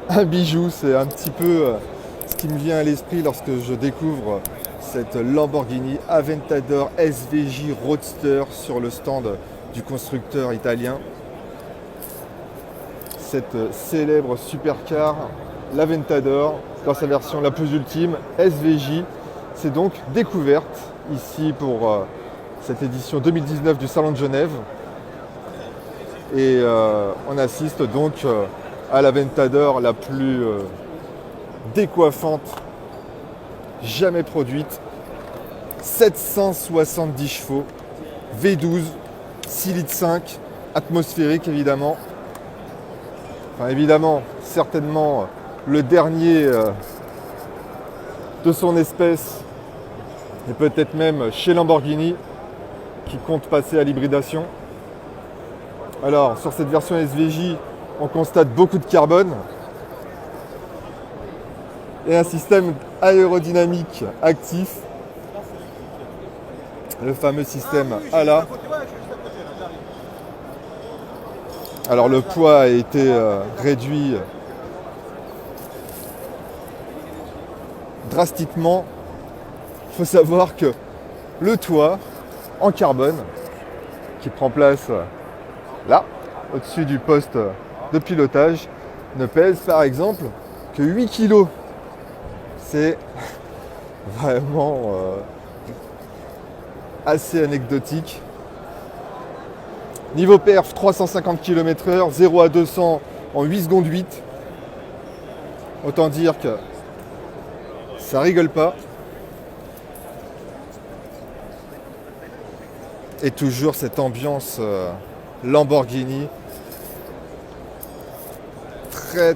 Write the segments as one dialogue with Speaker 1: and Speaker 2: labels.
Speaker 1: un bijou, c'est un petit peu ce qui me vient à l'esprit lorsque je découvre cette Lamborghini Aventador SVJ Roadster sur le stand du constructeur italien. Cette célèbre supercar, l'Aventador, dans sa version la plus ultime, SVJ. C'est donc découverte ici pour cette édition 2019 du Salon de Genève. Et on assiste donc à l'Aventador la plus décoiffante jamais produite. 770 chevaux, V12, 6 litres 5, atmosphérique évidemment. Enfin évidemment, certainement le dernier de son espèce, et peut-être même chez Lamborghini, qui compte passer à l'hybridation. Alors, sur cette version SVJ, on constate beaucoup de carbone et un système aérodynamique actif, le fameux système ALA. Alors, le poids a été réduit drastiquement. Il faut savoir que le toit en carbone, qui prend place là, au-dessus du poste de pilotage, ne pèse par exemple que 8 kg. C'est vraiment assez anecdotique. Niveau perf, 350 km/h, 0 à 200 en 8 secondes 8. Autant dire que ça rigole pas. Et toujours cette ambiance Lamborghini. Très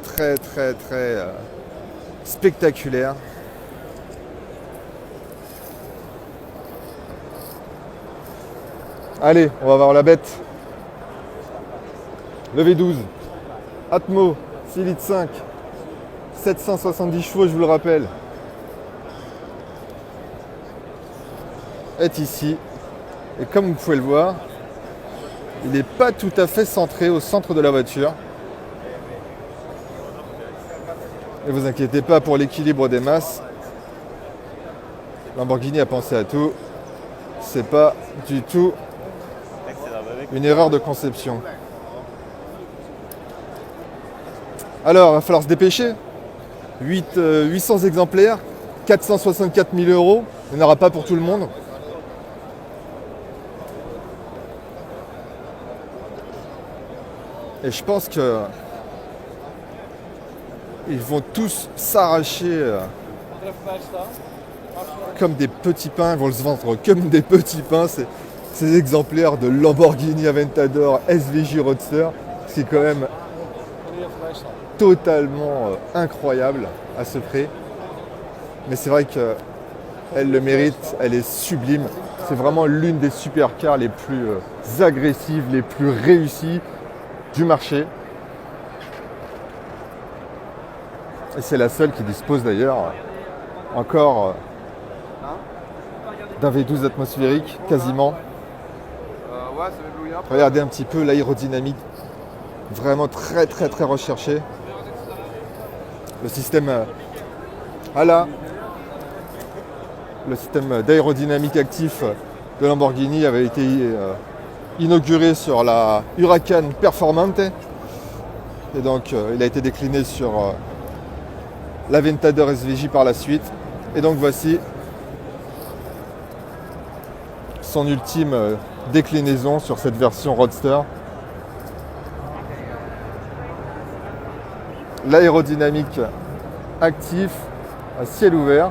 Speaker 1: spectaculaire. Allez, on va voir la bête. Le V12. Atmo, 6 litres 5. 770 chevaux, je vous le rappelle. Est ici. Et comme vous pouvez le voir, il n'est pas tout à fait centré au centre de la voiture. Ne vous inquiétez pas pour l'équilibre des masses. Lamborghini a pensé à tout. C'est pas du tout une erreur de conception. Alors, il va falloir se dépêcher. 800 exemplaires, 464 000 euros. Il n'y en aura pas pour tout le monde. Et je pense que ils vont tous s'arracher comme des petits pains. Ils vont se vendre comme des petits pains. Ces exemplaires de Lamborghini Aventador SVJ Roadster, ce qui est quand même totalement incroyable à ce prix. Mais c'est vrai qu'elle le mérite, elle est sublime. C'est vraiment l'une des supercars les plus agressives, les plus réussies du marché. Et c'est la seule qui dispose d'ailleurs encore d'un V12 atmosphérique, quasiment. Regardez un petit peu l'aérodynamique, vraiment très recherché. Le système ALA, le système d'aérodynamique actif de Lamborghini avait été inauguré sur la Huracan Performante. Et donc il a été décliné sur l'Aventador SVJ par la suite. Et donc voici son ultime déclinaison sur cette version Roadster. L'aérodynamique actif à ciel ouvert.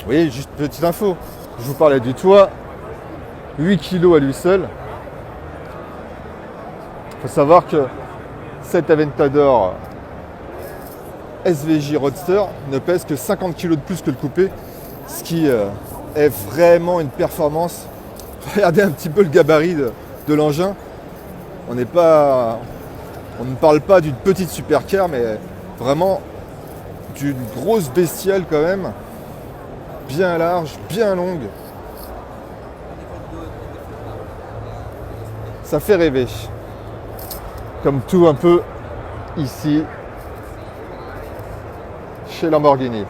Speaker 1: Oui, juste petite info. Je vous parlais du toit. 8 kg à lui seul. Il faut savoir que cet Aventador SVJ Roadster ne pèse que 50 kg de plus que le coupé, ce qui est vraiment une performance. Regardez un petit peu le gabarit de l'engin. On ne parle pas d'une petite supercar, mais vraiment d'une grosse bestiole quand même, bien large, bien longue. ça fait rêver. Comme tout un peu ici chez Lamborghini.